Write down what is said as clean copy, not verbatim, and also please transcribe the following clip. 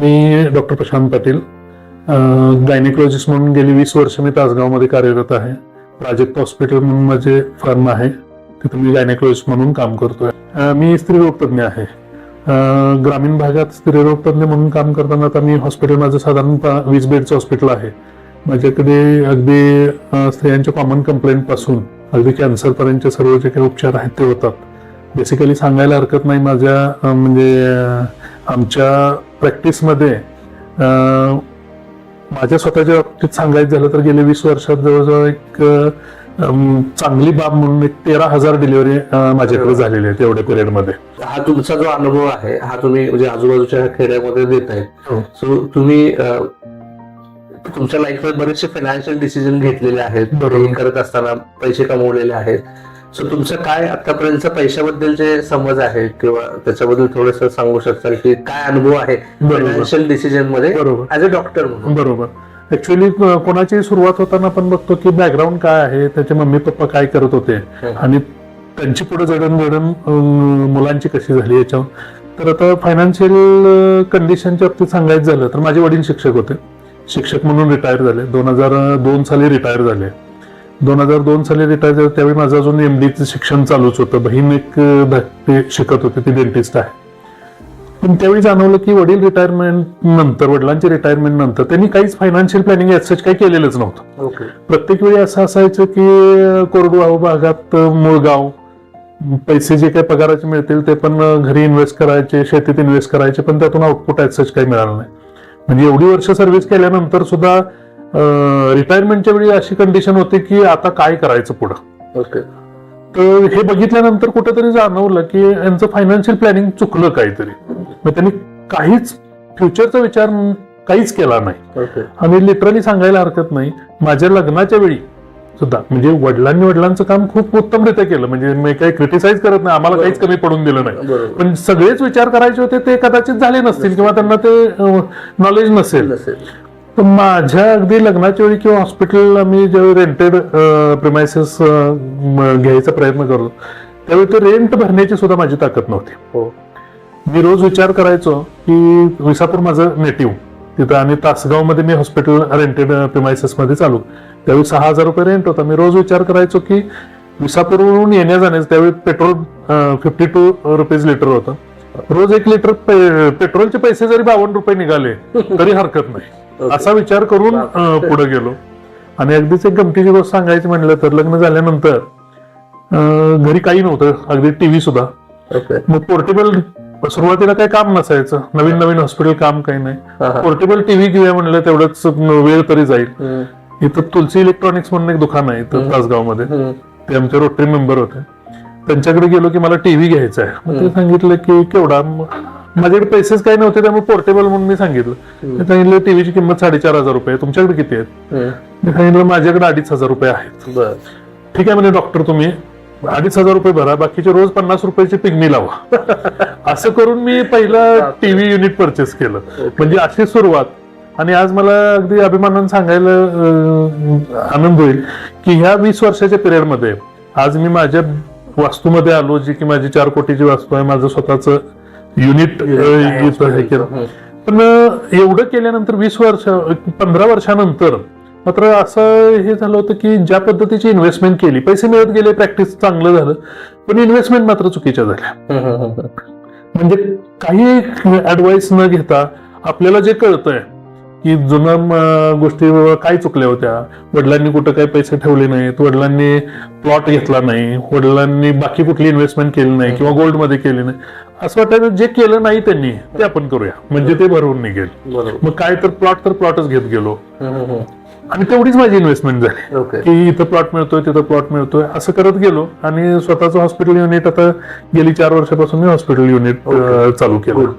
मी doctor Prashant Patil, gynaecologist म्हणून गेली 20 वर्ष मी तासगावमध्ये कार्यरत आहे. प्राजक्त हॉस्पिटल म्हणून माझे फर्म आहे, तिथे मी गायनेकोलॉजिस्ट म्हणून काम करतोय. मी स्त्रीरोग तज्ञ आहे. ग्रामीण भागात स्त्रीरोग तज्ञ म्हणून काम करताना आता मी हॉस्पिटल माझं साधारण 20 बेडचं हॉस्पिटल आहे. माझ्याकडे अगदी स्त्रियांच्या कॉमन कंप्लेंट पासून अगदी कॅन्सर पर्यंतचे सर्व जे काही उपचार आहेत ते होतात. बेसिकली सांगायला हरकत नाही, माझ्या आमच्या प्रॅक्टिसमध्ये माझ्या स्वतःच्या बाबतीत सांगायचं झालं तर गेले 20 वर्षात जवळजवळ एक चांगली बाब म्हणून 13,000 डिलिव्हरी माझ्याकडे झालेली आहेत एवढ्या पिरियडमध्ये. हा तुमचा जो अनुभव आहे हा तुम्ही म्हणजे आजूबाजूच्या खेड्यामध्ये देताय. सो तुम्ही तुमच्या लाईफमध्ये बरेचसे फायनान्शियल डिसिजन घेतलेले आहेत, हे करत असताना पैसे कमवलेले आहेत. सो तुमचं काय आतापर्यंत पैशाबद्दलचे समज आहे किंवा त्याच्याबद्दल थोडस सांगू शकता की काय अनुभव आहे फायनान्शियल डिसिजन मध्ये ऍज अ डॉक्टर म्हणून? बरोबर. ऍक्च्युअली कोणाची सुरुवात होताना आपण बघतो की बॅकग्राऊंड काय आहे, त्याचे मम्मी पप्पा काय करत होते आणि त्यांची पुढे जडणघडण मुलांची कशी झाली याच्यावर. तर आता फायनान्शियल कंडिशनच्या बाबतीत सांगायचं झालं तर माझे वडील शिक्षक होते. शिक्षक म्हणून रिटायर झाले. 2002 साली रिटायर झाले. 2002 साली रिटायर झाले त्यावेळी माझं अजून MDचं शिक्षण चालूच होतं. बहीण एक धाकटी शिकत होती, ती डेंटिस्ट आहे. पण त्यावेळी जाणवलं की वडील रिटायरमेंट नंतर, वडिलांची रिटायरमेंट नंतर त्यांनी काहीच फायनान्शियल प्लॅनिंग याच काही केलेलंच नव्हतं. प्रत्येक वेळी असं असायचं की कोरडवाहू भागात मूळ गाव, पैसे जे काही पगाराचे मिळतील ते पण घरी इन्व्हेस्ट करायचे, शेतीत इन्व्हेस्ट करायचे, पण त्यातून आउटपुट याच काही मिळालं नाही. म्हणजे एवढी वर्ष सर्व्हिस केल्यानंतर सुद्धा रिटायरमेंटच्या वेळी अशी कंडिशन होती की आता काय करायचं पुढं. तर हे बघितल्यानंतर कुठेतरी जाणवलं की यांचं फायनान्शियल प्लॅनिंग चुकलं काहीतरी. मग त्यांनी काहीच फ्युचरचा विचार काहीच केला नाही. आणि लिटरली सांगायला हरकत नाही, माझ्या लग्नाच्या वेळी सुद्धा म्हणजे वडिलांचं काम खूप उत्तमरित्या केलं. म्हणजे मी काही क्रिटिसाइज करत नाही, आम्हाला काहीच कमी पडून दिलं नाही. पण सगळेच विचार करायचे होते ते कदाचित झाले नसतील किंवा त्यांना ते नॉलेज नसेल. तर माझ्या अगदी लग्नाच्या वेळी किंवा हॉस्पिटल आम्ही जेव्हा रेंटेड प्रिमायसेस घ्यायचा प्रयत्न करतो त्यावेळी ते रेंट भरण्याची सुद्धा माझी ताकद नव्हती. मी रोज विचार करायचो की विसापूर माझं नेटिव्ह तिथं आणि तासगावमध्ये मी हॉस्पिटल रेंटेड प्रिमायसेस मध्ये चालू. त्यावेळी 6,000 रुपये रेंट होता. मी रोज विचार करायचो की विसापूरवरून येण्या जाण्याचं त्यावेळी पेट्रोल 52 रुपीज लिटर होतं. रोज 1 लिटर पेट्रोलचे पैसे जरी 52 रुपये निघाले तरी हरकत नाही, असा विचार करून पुढे गेलो. आणि अगदीच एक गमतीची गोष्ट सांगायची म्हणलं तर लग्न झाल्यानंतर घरी काही नव्हतं, अगदी टीव्ही सुद्धा. मग पोर्टेबल सुरुवातीला काही काम नसायचं, नवीन हॉस्पिटल काम काही नाही. पोर्टेबल टीव्ही घेऊया म्हणलं तेवढंच वेळ तरी जाईल. इथं तुलसी इलेक्ट्रॉनिक्स म्हणून एक दुकान आहे इथं तासगावमध्ये, ते आमचे रोटरी मेंबर होते. त्यांच्याकडे गेलो की मला टीव्ही घ्यायचा आहे. ते सांगितलं की केवढा, माझ्याकडे पैसेच काही नव्हते त्यामुळे पोर्टेबल म्हणून मी सांगितलं. सांगितलं टीव्हीची किंमत 4,500 रुपये, तुमच्याकडे किती आहेत? मी सांगितलं माझ्याकडे 2,500 रुपये आहेत. ठीक आहे म्हणजे डॉक्टर तुम्ही 2,500 रुपये भरा, बाकीचे रोज 50 रुपयाची पिगणी लावा. असं करून मी पहिला टीव्ही युनिट परचेस केलं. म्हणजे अशी सुरुवात. आणि आज मला अगदी अभिमानाने सांगायला आनंद होईल की ह्या 20 वर्षाच्या पिरियडमध्ये आज मी माझ्या वास्तूमध्ये आलो, जी की माझी 4 कोटीची वास्तू आहे, माझं स्वतःच युनिट हे केलं. पण एवढं केल्यानंतर 15 वर्षानंतर मात्र असं हे झालं होतं की ज्या पद्धतीची इन्व्हेस्टमेंट केली, पैसे मिळत गेले, प्रॅक्टिस चांगलं झालं, पण इन्व्हेस्टमेंट मात्र चुकीच्या झाल्या. म्हणजे काही ऍडवाइस न घेता आपल्याला जे कळतंय की जुन्या गोष्टी काय चुकल्या होत्या, वडिलांनी कुठं काही पैसे ठेवले नाहीत, वडिलांनी प्लॉट घेतला नाही, वडिलांनी बाकी कुठली इन्व्हेस्टमेंट केली नाही किंवा गोल्ड मध्ये केली नाही, असं वाटायचं जे केलं नाही त्यांनी ते आपण करूया म्हणजे ते भरवून निघेल. मग काय तर प्लॉटच घेत गेलो आणि तेवढीच माझी इन्व्हेस्टमेंट झाली की इथं प्लॉट मिळतोय तिथं प्लॉट मिळतोय, असं करत गेलो. आणि स्वतःचं हॉस्पिटल युनिट आता गेली 4 वर्षापासून मी हॉस्पिटल युनिट चालू केलं.